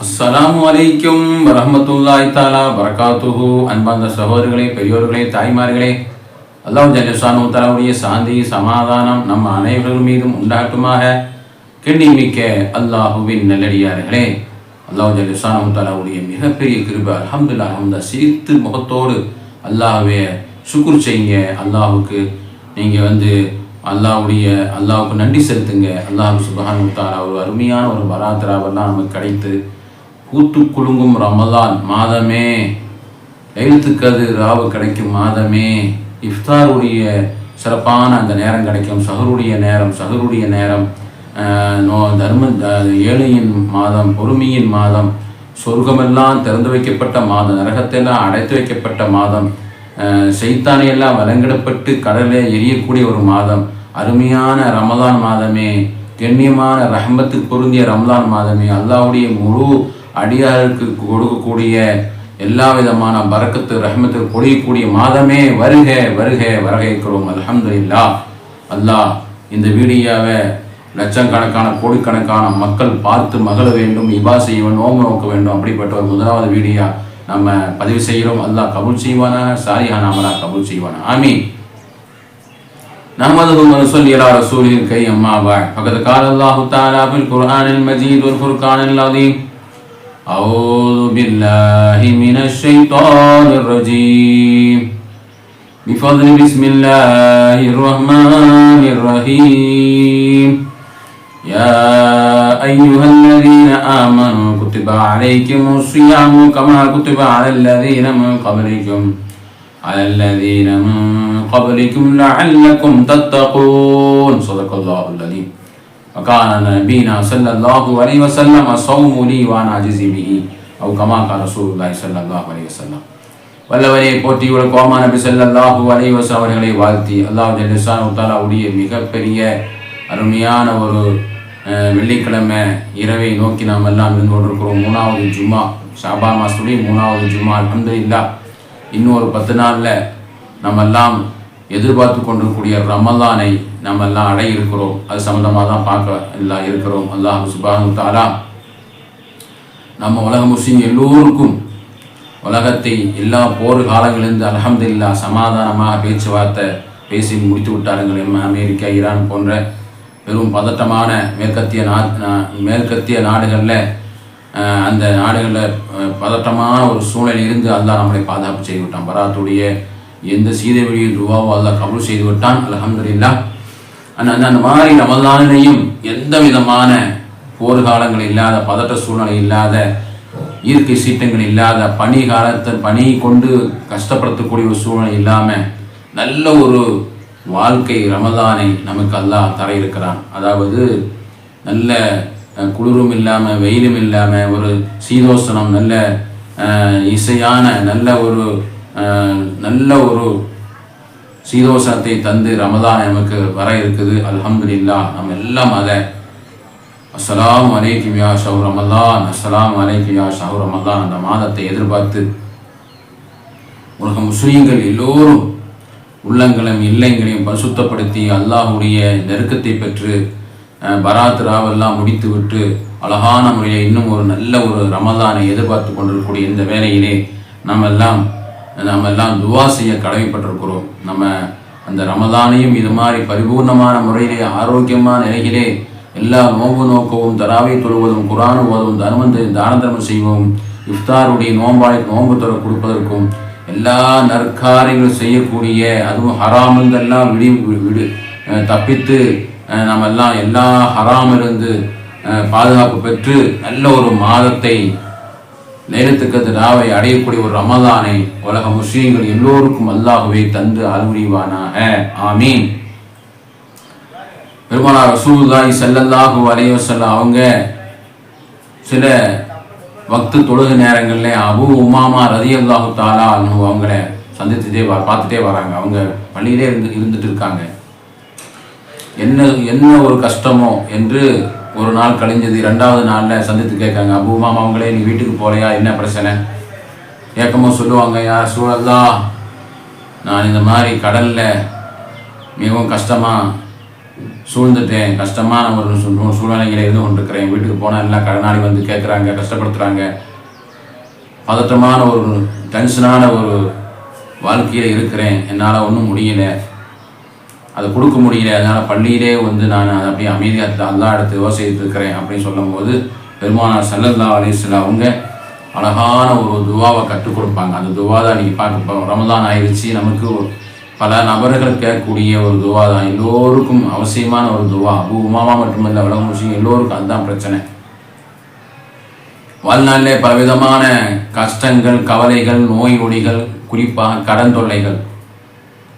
அஸ்ஸலாமு அலைக்கும் வரஹ்மத்துல்லாஹி தஆலா பரகாத்துஹு. அன்பார்ந்த சகோதரர்களே, பெரியோர்களே, தாய்மார்களே, அல்லாஹ் ஜல்லஷானு தஆலாவுடைய சாந்தி சமாதானம் நம் அனைவர்கள் மீதும் உண்டாகட்டுமாக. கண்ணியமிக்க அல்லாஹுவின் நல்லடியார்களே, அல்லாஹ் ஜல்லஷானு தஆலாவுடைய மிகப்பெரிய கிருபை. அல்ஹம்துலில்லாஹ். அந்த சிரித்து முகத்தோடு அல்லாஹ்வே சுக்ர் செய்யுங்க. அல்லாஹுக்கு நீங்கள் அல்லாஹுக்கு நன்றி செலுத்துங்க. அல்லாஹ் சுப்ஹானஹு வ தஆலா ஒரு அருமையான ஒரு பராத்ராவெல்லாம் நமக்கு கிடைத்து பூத்து குலுங்கும் ரமலான் மாதமே, லைலத்துல் ராவு கிடைக்கும் மாதமே, இஃப்தாருடைய சிறப்பான அந்த நேரம் கிடைக்கும், சஹருடைய நேரம், ஏழையின் மாதம், பொறுமையின் மாதம், சொர்க்கமெல்லாம் திறந்து வைக்கப்பட்ட மாதம், நரகத்தெல்லாம் அடைத்து வைக்கப்பட்ட மாதம், சைத்தானையெல்லாம் வலங்கிடப்பட்டு கடலே எரியக்கூடிய ஒரு மாதம், அருமையான ரமலான் மாதமே, கண்ணியமான ரஹ்மத்துக்கு பொருந்திய ரமலான் மாதமே, அல்லாஹ்வுடைய முழு அடியாருக்கு கொடுக்கக்கூடிய எல்லா விதமான பரக்கத்து ரஹ்மத்து பொழியக்கூடிய மாதமே. வருக வருக வரவேற்கிறோம். அல்ஹம்துலில்லாஹ். அல்லாஹ் இந்த வீடியோவை லட்சக்கணக்கான கோடிக்கணக்கான மக்கள் பார்த்து மகள வேண்டும், இபா செய்ய வேண்டும், நோம்பு நோக்க வேண்டும். அப்படிப்பட்ட ஒரு முதலாவது வீடியோ நம்ம பதிவு செய்கிறோம். அல்லாஹ் கபூல் செய்வானா, சாரியான அமலா கபூல் செய்வானா. ஆமீன். نحمده ونصلي على رسوله الكريم. أما بعد فقد قال الله تعالى في القرآن المجيد والفرقان العظيم: أعوذ بالله من الشيطان الرجيم. بفضل بسم الله الرحمن الرحيم. يا أيها الذين آمنوا كتب عليكم الصيام كما كتب على الذين من قبلكم لعلكم تتقون. صدق الله العظيم. وكان نبينا صلى الله عليه وسلم الصوم لي وانا اجزي به او كما قال رسول الله صلى الله عليه وسلم. வல்லவரே போற்றியுள்ள கோமா நபி ஸல்லல்லாஹு அலைஹி வஸல்லம் அவர்களை வாழ்த்தி அல்லாஹ் ஜல்லஷானு தஆலாவுடைய மிகப்பெரிய அருமையான ஒரு வெள்ளிக்கிழமை இரவை நோக்கி நாம் எல்லாம் இருந்து கொண்டிருக்கிறோம். 3வது ஜும்மா, ஷாபான் மாசத்துடைய 3வது ஜும்மா. அல்ஹம்துலில்லாஹ். இன்னும் ஒரு 10 நாளில் நம்ம எல்லாம் எதிர்பார்த்து கொண்டிருக்கூடிய ரமலானை நம்ம எல்லாம் அடைய இருக்கிறோம். அது சம்மந்தமாக தான் பார்க்க எல்லாம் இருக்கிறோம். அல்லாஹ் சுப்ஹானஹு வ தஆலா நம்ம உலக முஸ்லிம் எல்லோருக்கும் உலகத்தை எல்லா போர் காலங்களிலிருந்து அல்ஹம்துலில்லாஹ் சமாதானமாக பேச்சுவார்த்தை பேசி முடித்து விட்டார்கள். அமெரிக்கா, ஈரான் போன்ற பெரும் பதட்டமான மேற்கத்திய நாடுகளில் அந்த நாடுகளில் பதட்டமான ஒரு சூழலில் இருந்து அல்லாஹ் நம்மளை பாதுகாப்பு செய்து விட்டான். பராத்துடைய எந்த சீதை வழியில் துவாவோ அல்லாஹ் கபூல் செய்து விட்டான். அல்ஹம்துலில்லாஹ். அந்த மாதிரி ரமலானிலையும் எந்த விதமான போர்க்காலங்கள் இல்லாத, பதட்ட சூழ்நிலை இல்லாத, இயற்கை சீட்டங்கள் இல்லாத, பனி கொண்டு கஷ்டப்படுத்தக்கூடிய ஒரு சூழ்நிலை இல்லாமல் நல்ல ஒரு வாழ்க்கை ரமலானை நமக்கு அல்லாஹ் தர இருக்கிறான். அதாவது நல்ல குளிரும் இல்லாமல், வெயிலும் இல்லாமல், ஒரு சீதோசனம், நல்ல இசையான நல்ல ஒரு சீதோசனத்தை தந்து ரமலான் நமக்கு வர இருக்குது. அல்ஹம்துலில்லாஹ். நம்ம எல்லாம் அதை அஸ்ஸலாமு அலைக்கும் யா ஷஹ்ரு ரமலான், அஸ்ஸலாமு அலைக்கும் யா ஷஹ்ரு ரமலான் அந்த மாதத்தை எதிர்பார்த்து உலக முஸ்லீம்கள் எல்லோரும் உள்ளங்களையும் இல்லங்களையும் பரிசுத்தப்படுத்தி அல்லாஹ்வுடைய நெருக்கத்தை பெற்று பராத் ராவெல்லாம் முடித்து விட்டு அழகான முறையில் இன்னும் ஒரு நல்ல ஒரு ரமலானை எதிர்பார்த்து கொண்டிருக்கக்கூடிய இந்த வேளையிலே நாம் எல்லாம் துவா செய்ய கடமைப்பட்டிருக்கிறோம். நம்ம அந்த ரமலானையும் இது மாதிரி பரிபூர்ணமான முறையிலே ஆரோக்கியமான நிலையிலே எல்லா நோன்பு நோக்கவும், தராவை தொழுவதும், குர்ஆன் ஓதுவதும், தான தர்மம் செய்வோம், இஃப்தாருடைய நோன்பு தொலை கொடுப்பதற்கும், எல்லா நற்காரியங்களும் செய்யக்கூடிய, அதுவும் ஹராமிலிருந்தெல்லாம் தப்பித்து நம்ம எல்லாம் எல்லா ஹராமிலிருந்து பாதுகாப்பு பெற்று நல்ல ஒரு மாதத்தை, லைலத்துல் ராவை அடையக்கூடிய ஒரு ரமலானை உலக முஸ்லீம்கள் எல்லோருக்கும் அல்லாஹ்வே தந்து அருள்வானாக. ஆமீன். பெருமானார் ரசூலுல்லாஹி ஸல்லல்லாஹு அலைஹி வஸல்லம் அவங்க சில வக்து தொழுகை நேரங்களில் அபூ உமாமா ரலியல்லாஹு தஆலா அன்ஹு அவங்கள பார்த்துட்டே வராங்க. அவங்க பள்ளியிலே இருந்துட்டு இருக்காங்க. என்ன ஒரு கஷ்டமோ என்று ஒரு நாள் கழிஞ்சது. 2வது நாளில் சந்தித்து கேட்காங்க, அபூ உமாமா அவங்களே நீ வீட்டுக்கு போகலையா, என்ன பிரச்சனை கேட்கும்போது சொல்லுவாங்க, யா ரசூலல்லாஹ், நான் இந்த மாதிரி கடலில் மிகவும் கஷ்டமாக சூழ்ந்துட்டேன், கஷ்டமான ஒரு சூழ்நிலைகளை இருந்து கொண்டிருக்கிறேன், வீட்டுக்கு போனால் எல்லாம் கடனாளி வந்து கேட்குறாங்க, கஷ்டப்படுத்துகிறாங்க, பதற்றமான ஒரு டென்ஷனான ஒரு வாழ்க்கையில் இருக்கிறேன், என்னால் ஒன்றும் முடியல, அதை கொடுக்க முடியல, அதனால் பள்ளியிலே வந்து நான் அதை அப்படியே அமைதியாக அல்லா எடுத்து யோசிச்சுட்டு இருக்கிறேன் அப்படின்னு சொல்லும்போது பெருமானார் ஸல்லல்லாஹு அலைஹி வஸல்லம் அவங்க அழகான ஒரு துவாவை கற்றுக் கொடுப்பாங்க. அந்த துவா தான் நீங்கள் பார்க்க ரமலான் ஆயிடுச்சு, நமக்கு பல நபர்கள் கேட்கக்கூடிய ஒரு துவா தான், எல்லோருக்கும் அவசியமான ஒரு துவா. அபூ உமாமா மட்டுமல்ல, உலக முஸ்லிம் எல்லோருக்கும் அதுதான் பிரச்சனை. வாழ்நாளிலே பலவிதமான கஷ்டங்கள், கவலைகள், நோய் நொடிகள், குறிப்பாக கடன் தொல்லைகள்,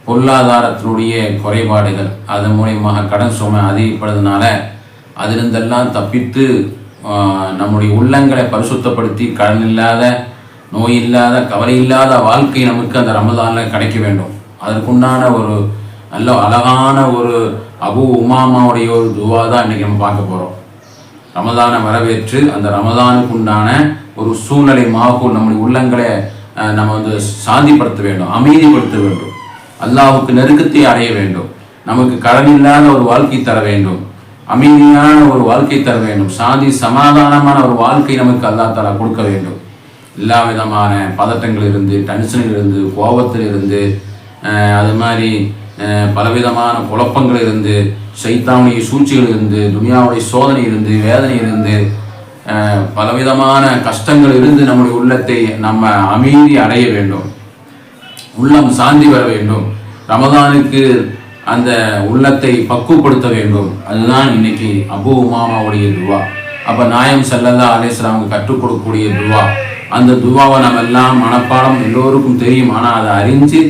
பொருளாதாரத்தினுடைய குறைபாடுகள், அதன் மூலியமாக கடன் சுமை அதிகப்படுறதுனால அதிலிருந்தெல்லாம் தப்பித்து நம்முடைய உள்ளங்களை பரிசுத்தப்படுத்தி கடன் இல்லாத, நோய் இல்லாத, கவலை இல்லாத வாழ்க்கை நமக்கு அந்த ரமலானில் கிடைக்க வேண்டும். அதற்குண்டான ஒரு நல்ல அழகான ஒரு அபூ உமாமாவுடைய ஒரு துவா தான் இன்றைக்கி நம்ம பார்க்க போகிறோம். ரமலானை வரவேற்று அந்த ரமலானுக்கு உண்டான ஒரு சூழ்நிலை மாகூல் நம்முடைய உள்ளங்களை நம்ம வந்து சாந்திப்படுத்த வேண்டும், அமைதிப்படுத்த வேண்டும், அல்லாஹ்வுக்கு நெருக்கத்தை அடைய வேண்டும், நமக்கு கடன் இல்லாத ஒரு வாழ்க்கை தர வேண்டும், அமைதியான ஒரு வாழ்க்கை தர வேண்டும், சாந்தி சமாதானமான ஒரு வாழ்க்கை நமக்கு அல்லாஹ் தஆலா கொடுக்க வேண்டும். எல்லா விதமான பதட்டங்கள் இருந்து, டென்ஷனில் இருந்து, கோபத்தில் இருந்து, அது மாதிரி பலவிதமான குழப்பங்கள் இருந்து, சைத்தானுடைய சூழ்ச்சிகள் இருந்து, துனியாவுடைய சோதனை இருந்து, வேதனை இருந்து, பலவிதமான கஷ்டங்கள் இருந்து நம்முடைய உள்ளத்தை நம்ம அமைதி அடைய வேண்டும், உள்ளம் சாந்தி வர வேண்டும், ரமதானுக்கு அந்த உள்ளத்தை பக்குவப்படுத்த வேண்டும். அதுதான் இன்னைக்கு அபூ உமாமாவுடைய துவா. அப்போ நாயம் ஸல்லல்லாஹு அலைஹி வஸல்லம் கற்றுக் கொடுக்கக்கூடிய துவா. அந்த துவாவை நம்ம எல்லாம் மனப்பாடம் எல்லோருக்கும் தெரியும். ஆனால் அதை அறிஞ்சு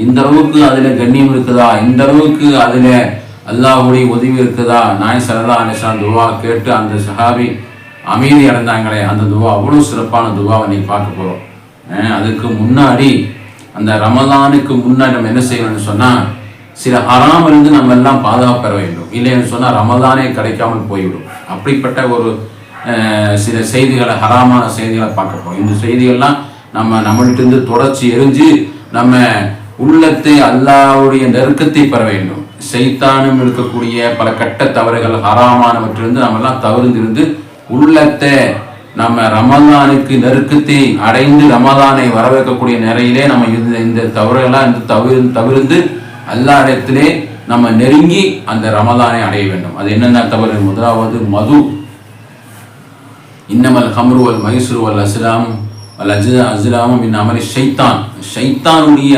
இந்த அளவுக்கு அதில் கண்ணியம் இருக்குதா, இந்த அளவுக்கு அதில் அல்லாஹ்வுடைய உதவி இருக்குதா, நாயம் ஸல்லல்லாஹு அலைஹி வஸல்லம் துவா கேட்டு அந்த சஹாபி அமைதி அடைந்தாங்களே, அந்த துவா அவ்வளோ சிறப்பான துவாவை இன்னைக்கு பார்க்க போகிறோம். அதுக்கு முன்னாடி அந்த ரமலானுக்கு முன்னாடி நம்ம என்ன செய்யணும்னு சொன்னால், சில ஹராமிலிருந்து நம்ம எல்லாம் பாதுகாப்பு பெற வேண்டும். இல்லைன்னு சொன்னால் ரமலானே கிடைக்காமல் போய்விடும். அப்படிப்பட்ட ஒரு சில செய்திகளை, ஹராமான செய்திகளை பார்க்க போகிறோம். இந்த செய்திகள்லாம் நம்மள்கிட்ட தொடர்ச்சி எரிஞ்சு நம்ம உள்ளத்தை அல்லாஹ்வுடைய நெருக்கத்தை பெற வேண்டும். சைத்தானும் இருக்கக்கூடிய பல கட்ட தவறுகள், ஹராமானவற்றிலிருந்து நம்ம எல்லாம் தவிர்த்திருந்து உள்ளத்தை நம்ம ரமலானுக்கு நெருக்கத்தை அடைந்து ரமலானை வரவேற்கக்கூடிய நிலையிலே நம்ம இந்த தவறுகளாம் தவிர்த்து அல்லாஹ் இடத்திலே நம்ம நெருங்கி அந்த ரமலானை அடைய வேண்டும். அது என்னென்ன தவறு? முதலாவது மது. இன்னமல் ஹம்ரு வல் மைசுரு வல் அஸ்லாமு மின் அமலி ஷைத்தான். ஷைத்தானுடைய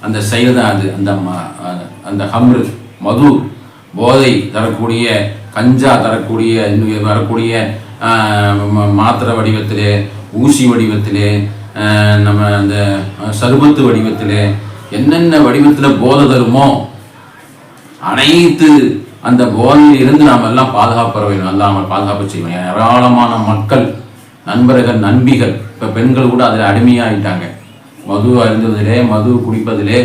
அந்த செயல் தான் அது. அந்த ஹம்ரு, மது, போதை தரக்கூடிய, கஞ்சா தரக்கூடிய, வரக்கூடிய மாத்திரை வடிவத்திலே, ஊசி வடிவத்திலே, நம்ம அந்த சர்பத்து வடிவத்திலே, என்னென்ன வடிவத்தில் போதை தருமோ அனைத்து அந்த போதையில் இருந்து நாம் எல்லாம் பாதுகாப்பு வேண்டும். எல்லாம் பாதுகாப்பு செய்வோம். ஏராளமான மக்கள், நண்பர்கள், நண்பிகள், இப்போ பெண்கள் கூட அதில் அடிமையாகிட்டாங்க. மது அருந்துவதிலே, மது குடிப்பதிலே,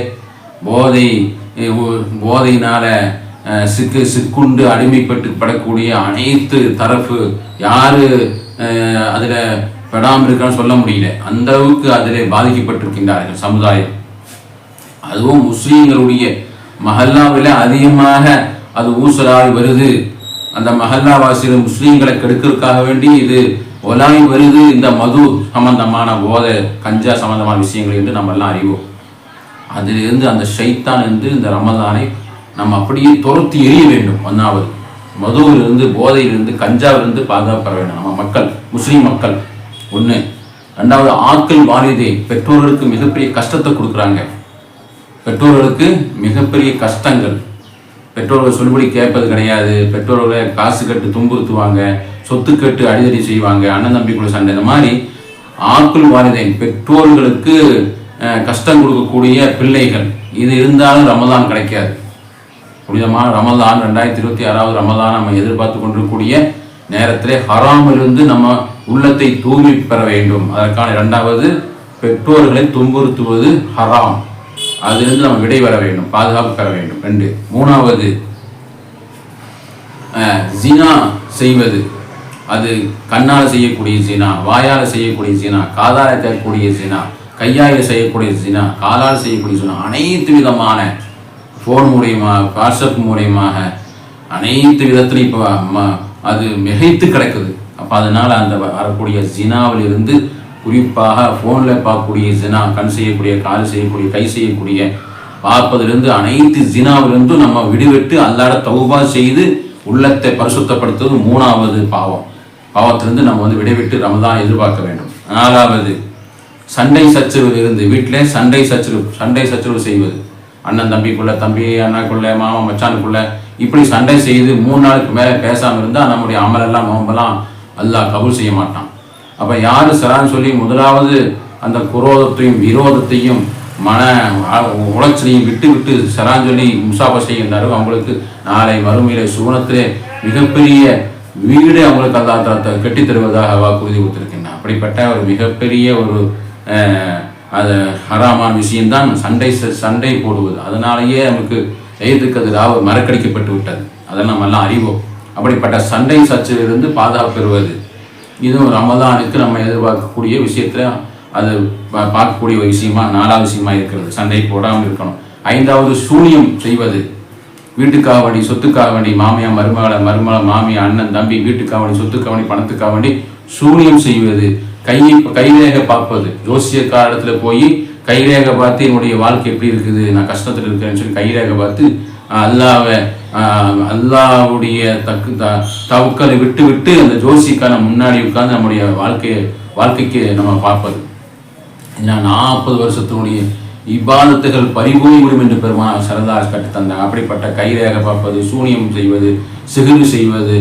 போதையினால சிக்குண்டு அடிமைப்பட்டு படக்கூடிய அனைத்து தரப்பு யாரு அதில் பெடாமல் இருக்கான்னு சொல்ல முடியல. அந்த அளவுக்கு அதில் பாதிக்கப்பட்டிருக்கின்றார்கள் சமுதாயம். அதுவும் முஸ்லீம்களுடைய மஹல்லாவில் அதிகமாக அது ஊசலாய் வருது. அந்த மஹல்லாவாசிகள் முஸ்லீம்களை கெடுக்கிறதுக்காக வேண்டி இது ஒலாய் வருது. இந்த மது சம்பந்தமான போதை, கஞ்சா சம்பந்தமான விஷயங்கள் என்று நம்ம எல்லாம் அறிவோம். அதிலிருந்து அந்த ஷைத்தான் என்று இந்த ரமலானை நம்ம அப்படியே துரத்தி எறிய வேண்டும். ஒன்றாவது மதுவிலிருந்து, போதையிலிருந்து, கஞ்சாவிலிருந்து பாதுகாப்பு பெற வேண்டும் நம்ம மக்கள், முஸ்லீம் மக்கள். ஒன்று. ரெண்டாவது, ஆட்கள் வாலிதை, பெற்றோர்களுக்கு மிகப்பெரிய கஷ்டத்தை கொடுக்குறாங்க. பெற்றோர்களுக்கு மிகப்பெரிய கஷ்டங்கள். பெற்றோர்கள் சொல்படி கேட்பது கிடையாது. பெற்றோர்களை காசு கட்டு துன்புறுத்துவாங்க, சொத்து கட்டு அடிதடி செய்வாங்க, அண்ணன் தம்பிக்குள்ள சண்டை. இந்த மாதிரி ஆட்கள் வாலிதைன், பெற்றோர்களுக்கு கஷ்டம் கொடுக்கக்கூடிய பிள்ளைகள். இது இருந்தாலும் ரமலான் கிடைக்காது. புனிதமான ரமலான் 2026 ரமலான் நம்ம எதிர்பார்த்து கொண்டிருக்கக்கூடிய நேரத்திலே ஹராமிலிருந்து நம்ம உள்ளத்தை தூய்மை பெற வேண்டும். அதற்கான இரண்டாவது, பெற்றோர்களை துன்புறுத்துவது ஹராம், அதிலிருந்து நம்ம விடை வர வேண்டும், பாதுகாப்பு பெற வேண்டும். 2. மூணாவது, ஜினா செய்வது. அது கண்ணால் செய்யக்கூடிய ஜினா, வாயால் செய்யக்கூடிய ஜினா, காதால் கேட்கக்கூடிய ஜினா, கையால் செய்யக்கூடிய ஜினா, காலால் செய்யக்கூடிய ஜினா, அனைத்து விதமான ஃபோன் மூலியமாக, வாட்ஸ்அப் மூலியமாக, அனைத்து விதத்திலும் இப்போ அது மிகைத்து கிடக்குது. அப்போ அதனால் அந்த வரக்கூடிய ஜினாவிலிருந்து, குறிப்பாக ஃபோனில் பார்க்கக்கூடிய ஜினா, கண் செய்யக்கூடிய, கால் செய்யக்கூடிய, கை செய்யக்கூடிய பார்ப்பதிலிருந்து, அனைத்து ஜினாவிலிருந்தும் நம்ம விடுவிட்டு அல்லாஹ்வை தௌபா செய்து உள்ளத்தை பரிசுத்தப்படுத்துவது 3வது பாவத்திலிருந்து நம்ம விடைவிட்டு ரமதான் எதிர்பார்க்க வேண்டும். 4வது சண்டை சச்சரவு இருந்து, வீட்டிலே சண்டை சச்சரவு செய்வது, அண்ணன் தம்பிக்குள்ள, தம்பி அண்ணாக்குள்ள, மாமா மச்சானுக்குள்ள இப்படி சண்டை செய்து 3 நாளுக்கு மேலே பேசாமல் இருந்தால் நம்முடைய அமலெல்லாம் நோம்பெல்லாம் அல்லாஹ் கபூல் செய்ய மாட்டான். அப்போ யார் சரான்னு சொல்லி முதலாவது அந்த குரோதத்தையும் விரோதத்தையும் மன உளைச்சலையும் விட்டு சரான்னு சொல்லி முசாபா செய்கின்றாரோ அவங்களுக்கு நாளை மறுமையிலே சுவனத்திலே மிகப்பெரிய வீடு அவங்களுக்கு அல்லாஹ் கட்டி தருவதாக வாக்குறுதி கொடுத்திருக்கின்றான். அப்படிப்பட்ட ஒரு மிகப்பெரிய ஒரு அது ஹராமான விஷயம்தான் சண்டை போடுவது. அதனாலேயே நமக்கு எய்துக்கதிராக மறக்கடிக்கப்பட்டு விட்டது. அதை நம்ம எல்லாம் அறிவோம். அப்படிப்பட்ட சண்டை சர்ச்சையிலிருந்து பாதுகாப்பு பெறுவது இதுவும் ரமதானுக்கு நம்ம எதிர்பார்க்கக்கூடிய விஷயத்துல அது பார்க்கக்கூடிய ஒரு விஷயமா 4வது விஷயமா இருக்கிறது. சண்டை போடாமல் இருக்கணும். 5வது சூனியம் செய்வது, வீட்டுக்காக வேண்டி சொத்துக்காக வேண்டி, மாமியா மருமகளை மாமியா அண்ணன் தம்பி வீட்டுக்காக வேண்டி சொத்துக்காக வேண்டி பணத்துக்காக வேண்டி சூனியம் செய்வது, கைரேக பார்ப்பது, ஜோசியக்கார இடத்துல போய் கைரேக பார்த்து என்னுடைய வாழ்க்கை எப்படி இருக்குது, நான் கஷ்டத்தில் இருக்கிறேன்னு சொல்லி கைரேக பார்த்து அல்லாவுடைய தவக்கலை விட்டு அந்த ஜோசிக்கான முன்னாடி உட்கார்ந்து நம்முடைய வாழ்க்கைக்கு நம்ம பார்ப்பது. 40 வருஷத்தினுடைய இபாதத்துகள் பறிபோய்விடும் என்று பெருமானார் சரதாஸ் கட்டு தந்தாங்க. அப்படிப்பட்ட கைரேக பார்ப்பது, சூனியம் செய்வது, சிகிரு செய்வது,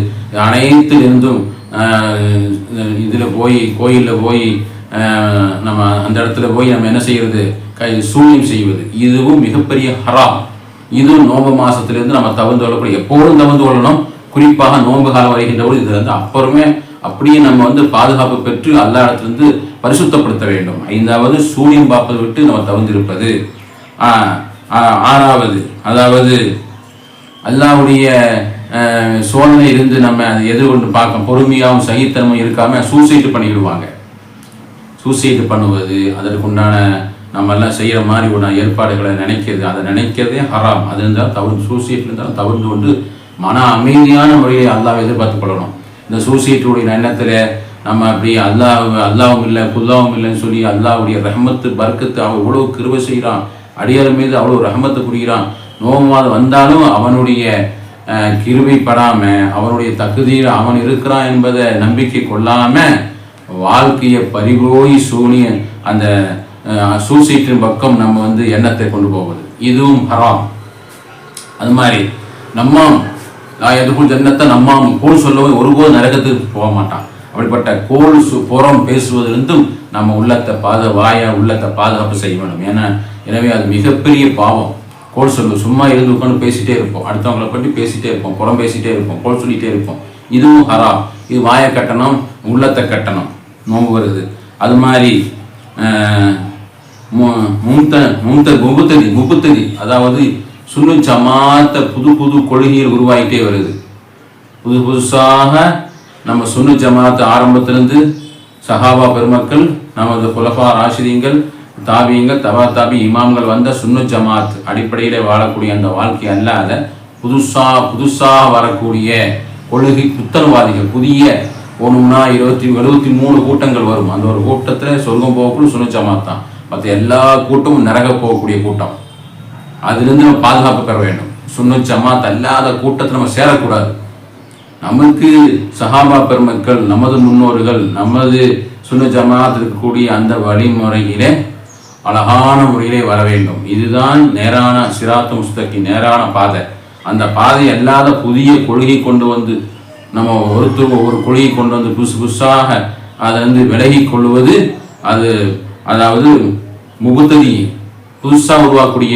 அனைத்திலிருந்தும் இதில் போய் கோயிலில் போய் நம்ம அந்த இடத்துல போய் நம்ம என்ன செய்யறது, சூனியம் செய்வது, இதுவும் மிகப்பெரிய ஹராம். இதுவும் நோன்பு மாசத்திலிருந்து நம்ம தவிர்த்து கொள்ளக்கூடிய, எப்போதும் தவிர்த்து கொள்ளணும். குறிப்பாக நோன்பு காலம் வருகின்ற போது இதுல அப்புறமே அப்படியே நம்ம பாதுகாப்பு பெற்று அல்லா இடத்திலிருந்து பரிசுத்தப்படுத்த வேண்டும். 5வது சூனியம் பார்ப்பதை விட்டு நம்ம தவிர்த்திருப்பது. 6வது அதாவது அல்லாஹ்வுடைய சோதனை இருந்து நம்ம அதை எதிர்கொண்டு பார்க்க பொறுமையாகவும் சகித்தனமும் இருக்காம சூசைட் பண்ணிவிடுவாங்க. சூசைட் பண்ணுவது, அதற்குண்டான நம்ம எல்லாம் செய்கிற மாதிரி ஒரு ஏற்பாடுகளை நினைக்கிறது, அதை நினைக்கிறதே ஹராம். அது இருந்தாலும் தவிர்த்து, சூசைட் இருந்தாலும் தவிர்த்து கொண்டு மன அமைதியான முறையை அல்லாஹ்வை எதிர்பார்த்து கொள்ளணும். இந்த சூசைட்டுடைய எண்ணத்தில் நம்ம அப்படி அல்லாவும் இல்லை குல்லாவும் இல்லைன்னு சொல்லி அல்லாஹ்வுடைய ரஹ்மத்து பர்க்கத்து அவன் இவ்வளோ கிருபை செய்கிறான், அடியார் மீது அவ்வளோ ரஹ்மத்து புரிகிறான். நோமாது வந்தாலும் அவனுடைய கிருபைப்படாம அவனுடைய தகுதியில் அவன் இருக்கிறான் என்பதை நம்பிக்கை கொள்ளாம வாழ்க்கையை பறிபோய் சூனிய அந்த சூசைட்டின் பக்கம் நம்ம எண்ணத்தை கொண்டு போவது, இதுவும் ஹராம். அது மாதிரி நம்ம எதுக்குள் ஜன்னத்தை நம்ம கோல் சொல்லவும் ஒருபோது நரகத்துக்கு போக மாட்டான். அப்படிப்பட்ட கோல் புறம் பேசுவதிலிருந்தும் நம்ம உள்ளத்தை உள்ளத்தை பாதுகாப்பு செய்ய வேண்டும். எனவே அது மிகப்பெரிய பாவம். கோல் சொல்லு சும்மா இருந்து உட்காந்து பேசிட்டே இருப்போம், அடுத்தவங்களை பற்றி பேசிட்டே இருப்போம், புறம் பேசிட்டே இருப்போம், கோல் சொல்லிட்டே இருப்போம், இதுவும் ஹராம். இது வாயை கட்டணும், உள்ளத்தை கட்டணும், நோம்பு வருது. அது மாதிரி முபுத்ததி அதாவது சுன்னு ஜமாத்த புது கொள்கைகள் உருவாகிட்டே வருது. புதுசாக நம்ம சுன்னு ஜமாத் ஆரம்பத்திலிருந்து சஹாபா பெருமக்கள், நமது குலஃபா ராஷிதீன்கள், தாபியங்கள், தாபி இமாம்கள் வந்த சுன்னு ஜமாத் அடிப்படையில் வாழக்கூடிய அந்த வாழ்க்கை அல்லாத புதுசா வரக்கூடிய கொள்கை புத்தனவாதிகள், புதிய 73 கூட்டங்கள் வரும். அந்த ஒரு கூட்டத்தில் சொர்க்கம் போகக்கூடிய சுன்னு ஜமாத் தான். மற்ற எல்லா கூட்டமும் நரக போகக்கூடிய கூட்டம். அதிலிருந்து நம்ம பாதுகாப்பு பெற வேண்டும். சுன்னு ஜமாத் அல்லாத கூட்டத்தை நம்ம சேரக்கூடாது. நமக்கு சஹாபா பெருமக்கள், நமது முன்னோர்கள், நமது சுன்னு ஜமாத் இருக்கக்கூடிய அந்த வழிமுறையிலே அழகான முறையிலே வர வேண்டும். இதுதான் நேரான சிராத்து முஸ்தகீம், நேரான பாதை. அந்த பாதை அல்லாத புதிய கொள்கை கொண்டு வந்து நம்ம ஒரு கொள்கை கொண்டு வந்து புதுசாக அதை விலகி கொள்வது, அதாவது முபுத்ததி புதுசாக உருவாக்கக்கூடிய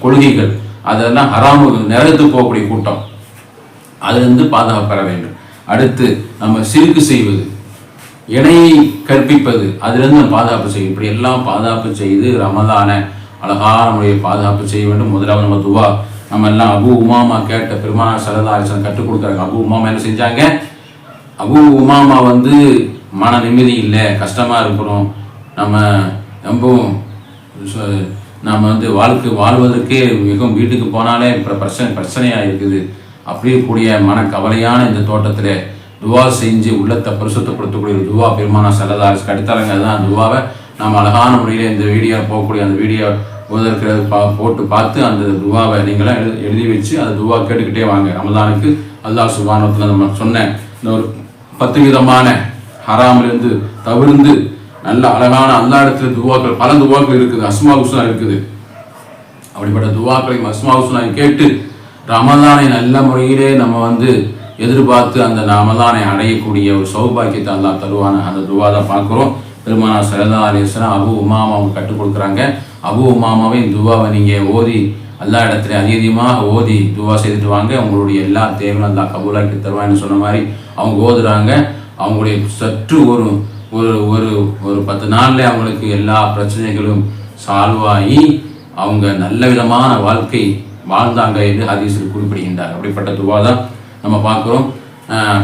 கொள்கைகள், அதெல்லாம் ஹராமு நரகத்துக்கு போகக்கூடிய கூட்டம். அதிலிருந்து பாதுகாப்பு பெற வேண்டும். அடுத்து நம்ம சிறுக்கு செய்வது, இணையை கற்பிப்பது, அதிலிருந்து நம்ம பாதுகாப்பு செய்யும். இப்படி எல்லாம் பாதுகாப்பு செய்து ரமதான அழகான முறையை பாதுகாப்பு செய்ய வேண்டும். முதலாவது நம்ம துவா, நம்ம எல்லாம் அபு உமாமா கேட்ட பெருமானார் ஸல்லல்லாஹு அலைஹி வஸல்லம் கற்றுக் கொடுக்குறாங்க. அபு உமாமா என்ன செஞ்சாங்க? அபு உமாமா மன நிம்மதி இல்லை, கஷ்டமா இருக்கிறோம், நம்ம வாழ்வதற்கே மிகவும் வீட்டுக்கு போனாலே பிரச்சனையாக இருக்குது. அப்படியே கூடிய மனக்கவலையான இந்த தோட்டத்தில் துவா செஞ்சு உள்ளத்தை பரிசுத்தப்படுத்தக்கூடிய ஒரு துவா பெருமானா ஸல்லல்லாஹு அலைஹி வஸல்லம் அடுத்தாங்க. அதுதான் துவாவை நாம் அழகான முறையில் இந்த வீடியோ போகக்கூடிய அந்த வீடியோ ஓதற்கிறது போட்டு பார்த்து அந்த துவாவை நீங்களாம் எழுதி வச்சு அந்த துவா கேட்டுக்கிட்டே வாங்க. ரமதானுக்கு அல்லாஹ் சுப்ஹானஹு வ தஆலா நம்ம சொன்ன இந்த ஒரு 10 விதமான ஹராமிலிருந்து தவிர்ந்து நல்ல அழகான அல்லா இடத்துல துவாக்கள், பல துவாக்கள் இருக்குது, அஸ்மா ஹுஸ்னா இருக்குது. அப்படிப்பட்ட துவாக்களையும் அஸ்மா ஹுஸ்னா கேட்டு ரமதானை நல்ல முறையிலே நம்ம எதிர்பார்த்து அந்த ரமதானை அடையக்கூடிய ஒரு சௌபாக்கியத்தை அல்லாஹ் தருவான அந்த துவா தான் பார்க்குறோம். பெருமானார் ஸல்லல்லாஹு அலைஹி வஸல்லம் அபூ உமாமா அவங்க கற்றுக் கொடுக்குறாங்க. அபூ உமாமாவை துவாவை நீங்கள் ஓதி அல்லா இடத்துல அதிகமாக ஓதி துவா செய்துட்டு வாங்க, உங்களுடைய எல்லா தேவையும் அல்லாஹ் கபூலாக்கி தருவான்னு சொன்ன மாதிரி அவங்க ஓதுறாங்க. அவங்களுடைய சற்று ஒரு ஒரு ஒரு ஒரு 10 நாளில் அவங்களுக்கு எல்லா பிரச்சனைகளும் சால்வ் ஆகி அவங்க நல்ல விதமான வாழ்க்கை வாழ்ந்தாங்க என்று ஹதீஸில் குறிப்பிடுகின்றார். அப்படிப்பட்ட துவா தான் நம்ம பார்க்குறோம்.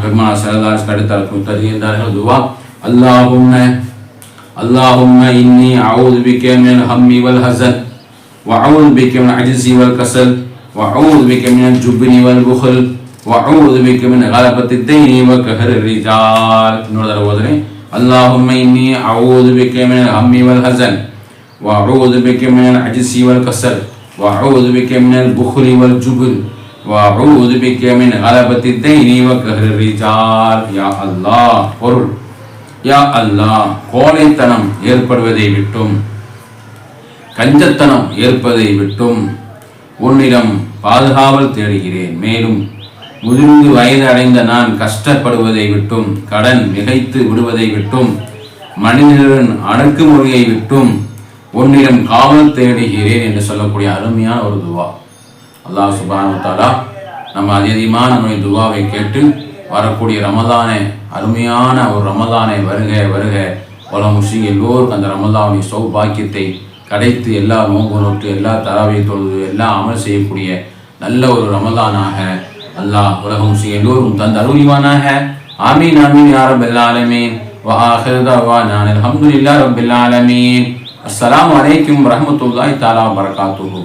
பெருமானார் ஸல்லல்லாஹு அலைஹி வஸல்லம் தருகின்றார்கள் துவா, அல்லாஹும்ம இன்னி அஊது பிக மினல் ஹம்மி வல் ஹஸன் வ அஊது பிக மினல் அஜ்ஸி வல் கஸல் வ அஊது பிக மினல் ஜுப்னி வல் புக்ல் வ அஊது பிக மின் கலபத்தி தைனி வ கஹரி ரிஜால். இன்னொரு தடவை ஓதுறேன். அல்லாஹும்ம இன்னி அஊது பிக மினல் ஹம்மி வல் ஹஸன் வ அஊது பிக மினல் அஜ்ஸி வல் கஸல் வ அஊது பிக மினல் புக்லி வல் ஜுப்ன் வ அஊது பிக மின் கலபத்தி தைனி வ கஹரி ரிஜால். யா அல்லாஹ், பொருள், யா அல்லாஹ், கோழைத்தனம் ஏற்படுவதை விட்டும் கஞ்சத்தனம் ஏற்பதை விட்டும் உன்னிடம் பாதுகாவல் தேடுகிறேன். மேலும் முதிர்ந்து வயது அடைந்த நான் கஷ்டப்படுவதை விட்டும் கடன் மிகைத்து விடுவதை விட்டும் மனிதனின் அடக்குமுறையை விட்டும் உன்னிடம் காவல் தேடுகிறேன் என்று சொல்லக்கூடிய அருமையான ஒரு துவா. அல்லாஹ் சுப்ஹானஹு வ தஆலா நம்ம அதிகமான நம்முடைய துவாவை கேட்டு வரக்கூடிய ரமதானை, அருமையான ஒரு ரமதானை வருக வருக பல முஸ்லிம் எல்லோருக்கும் அந்த ரமதானுடைய சௌபாக்கியத்தை கிடைத்து எல்லா நோன்பு நோட்டு எல்லா தராவை தொழுது எல்லா அமல் செய்யக்கூடிய நல்ல ஒரு ரமதானாக அல்லாஹ் உலக முஸ்லிம் எல்லோரும் தந்து அருள்வானாக. ஆமீன் ஆமீன் யா ரப்பல் ஆலமீன். வ ஆகிரு தஅவானா அல்ஹம்துலில்லாஹி ரப்பில் ஆலமீன். அஸ்ஸலாமு அலைக்கும் வரஹ்மத்துல்லாஹி தஆலா வ பரகாத்துஹு.